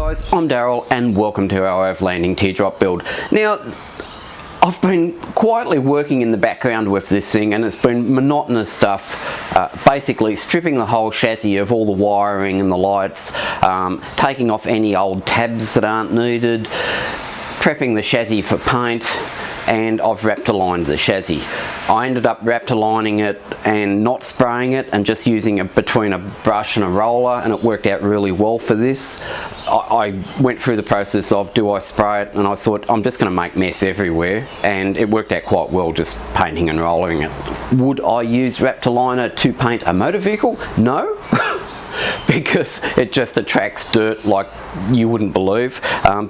guys, I'm Daryl and welcome to our overlanding teardrop build. Now, I've been quietly working in the background with this thing and it's been monotonous stuff, basically stripping the whole chassis of all the wiring and the lights, taking off any old tabs that aren't needed, prepping the chassis for paint, and I've Raptor-lined the chassis. I ended up Raptor-lining it and not spraying it and just using it between a brush and a roller, and it worked out really well for this. I went through the process of do I spray it, and I thought I'm just going to make mess everywhere, and it worked out quite well just painting and rolling it. Would I use Raptor-liner to paint a motor vehicle? No. Because it just attracts dirt like you wouldn't believe,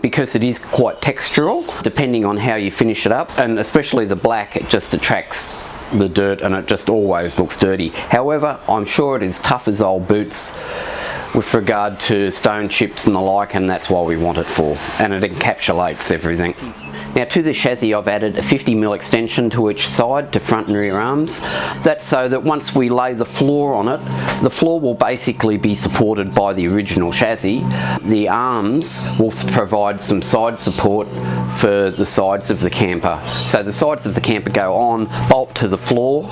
because it is quite textural depending on how you finish it up, and especially the black, it just attracts the dirt and it just always looks dirty. However, I'm sure it is tough as old boots with regard to stone chips and the like, and that's why we want it for, and it encapsulates everything. Now, to the chassis I've added a 50mm extension to each side, to front and rear arms. That's so that once we lay the floor on it, the floor will basically be supported by the original chassis. The arms will provide some side support for the sides of the camper. So the sides of the camper go on, bolt to the floor,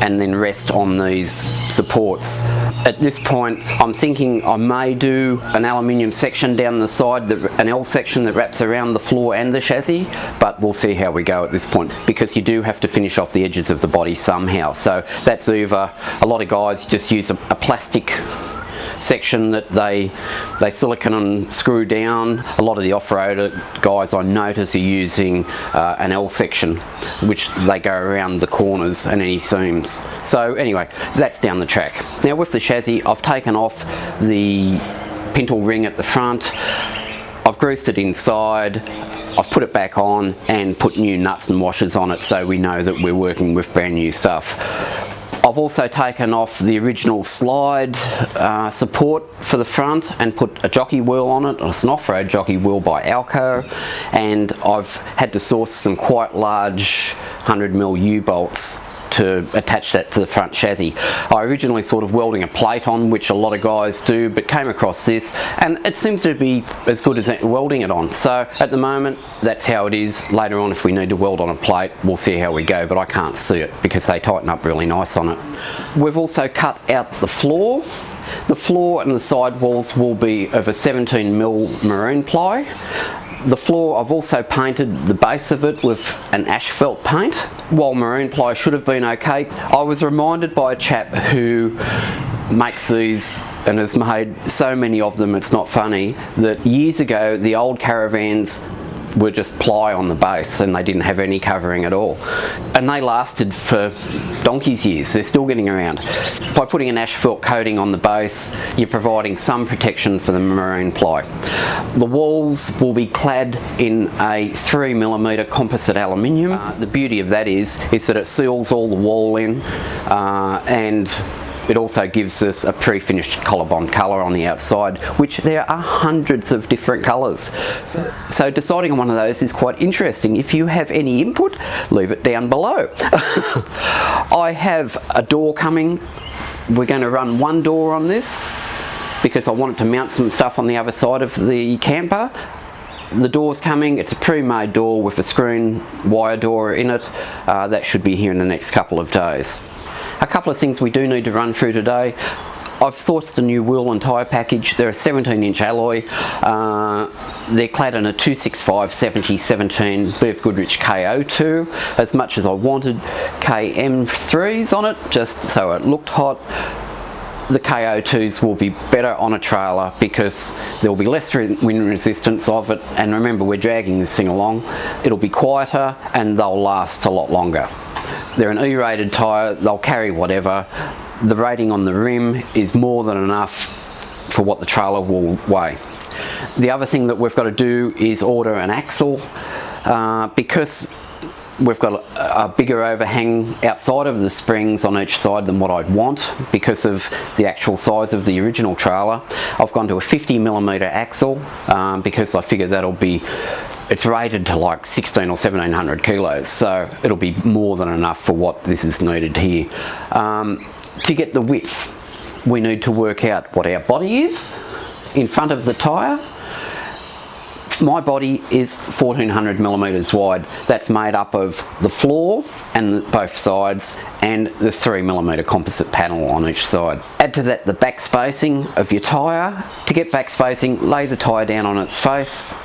and then rest on these supports. At this point, I'm thinking I may do an aluminium section down the side, an L section that wraps around the floor and the chassis, but we'll see how we go at this point, because you do have to finish off the edges of the body somehow. So that's either, a lot of guys just use a plastic section that they silicone and screw down. A lot of the off-roader guys I notice are using an L section, which they go around the corners and any seams. So anyway, that's down the track. Now with the chassis, I've taken off the pintle ring at the front, I've greased it inside, I've put it back on and put new nuts and washers on it so we know that we're working with brand new stuff. I've also taken off the original slide support for the front and put a jockey wheel on it. It's an off-road jockey wheel by Alco, and I've had to source some quite large 100mm U-bolts to attach that to the front chassis. I originally sort of welding a plate on, which a lot of guys do, but came across this and it seems to be as good as welding it on. So at the moment, that's how it is. Later on, if we need to weld on a plate, we'll see how we go, but I can't see it because they tighten up really nice on it. We've also cut out the floor. The floor and the side walls will be of a 17mm maroon ply. The floor, I've also painted the base of it with an asphalt paint. While maroon ply should have been okay, I was reminded by a chap who makes these and has made so many of them, it's not funny, that years ago the old caravans were just ply on the base and they didn't have any covering at all. And they lasted for donkey's years. They're still getting around. By putting an asphalt coating on the base, you're providing some protection for the maroon ply. The walls will be clad in a 3mm composite aluminium. The beauty of that is that it seals all the wall in, and it also gives us a pre-finished collarbond colour on the outside, which there are hundreds of different colours. So deciding on one of those is quite interesting. If you have any input, leave it down below. I have a door coming. We're going to run one door on this because I wanted to mount some stuff on the other side of the camper. The door's coming. It's a pre-made door with a screen wire door in it. That should be here in the next couple of days. A couple of things we do need to run through today. I've sourced a new wheel and tyre package. They're a 17-inch alloy. They're clad in a 265/70/17 BF Goodrich KO2. As much as I wanted KM3s on it, just so it looked hot, the KO2s will be better on a trailer because there will be less wind resistance of it, and remember, we're dragging this thing along. It'll be quieter and they'll last a lot longer. They're an E-rated tyre, they'll carry whatever. The rating on the rim is more than enough for what the trailer will weigh. The other thing that we've got to do is order an axle, because we've got a bigger overhang outside of the springs on each side than what I'd want because of the actual size of the original trailer. I've gone to a 50mm axle because I figure that'll be, it's rated to like 16 or 1700 kilos, so it'll be more than enough for what this is needed here. To get the width, we need to work out what our body is in front of the tyre, My body is 1400 millimeters wide. That's made up of the floor and both sides and the 3 millimeter composite panel on each side. Add to that the back spacing of your tyre. To get back spacing, lay the tyre down on its face,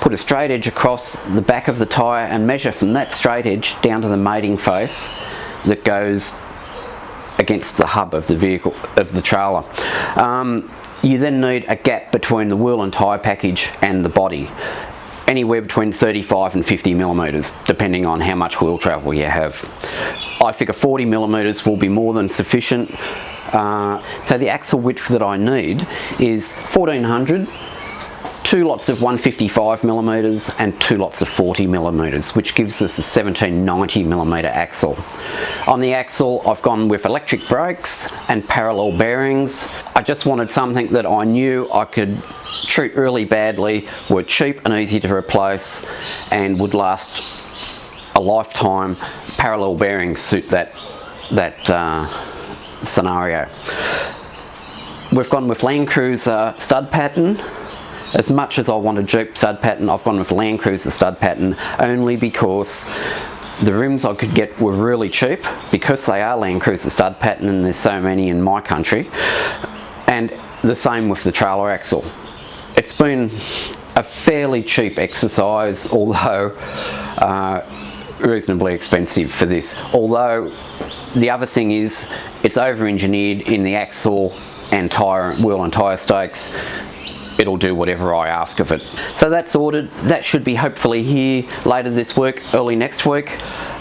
put a straight edge across the back of the tyre and measure from that straight edge down to the mating face that goes against the hub of the vehicle, of the trailer. You then need a gap between the wheel and tyre package and the body, anywhere between 35 and 50 millimeters, depending on how much wheel travel you have. I figure 40 millimeters will be more than sufficient. So the axle width that I need is 1400, 2 lots of 155 millimeters and 2 lots of 40 millimeters, which gives us a 1790 millimeter axle. On the axle, I've gone with electric brakes and parallel bearings. I just wanted something that I knew I could treat really badly, were cheap and easy to replace, and would last a lifetime. Parallel bearings suit that scenario. We've gone with Land Cruiser stud pattern. As much as I want a Jeep stud pattern, I've gone with Land Cruiser stud pattern only because the rims I could get were really cheap, because they are Land Cruiser stud pattern and there's so many in my country. And the same with the trailer axle. It's been a fairly cheap exercise, although reasonably expensive for this. Although the other thing is, it's over-engineered in the axle and wheel and tyre stakes. It'll do whatever I ask of it. So that's ordered. That should be hopefully here later this week, early next week.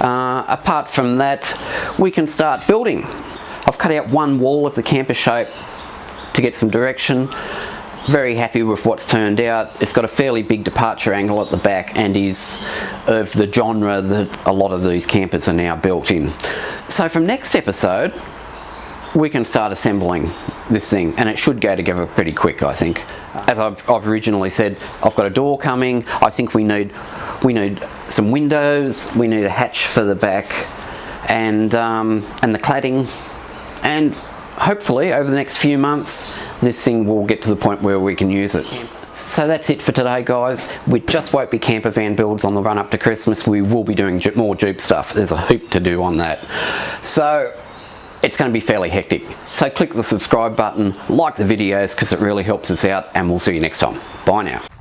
Apart from that, we can start building. I've cut out one wall of the camper shape to get some direction. Very happy with what's turned out. It's got a fairly big departure angle at the back and is of the genre that a lot of these campers are now built in. So from next episode, we can start assembling this thing, and it should go together pretty quick, I think. As I've originally said, I've got a door coming. I think we need some windows, we need a hatch for the back, and the cladding, and hopefully over the next few months this thing will get to the point where we can use it. So that's it for today, guys. We just won't be camper van builds on the run up to Christmas. We will be doing more Jeep stuff. There's a heap to do on that. So it's going to be fairly hectic. So click the subscribe button, like the videos, because it really helps us out, and we'll see you next time. Bye now.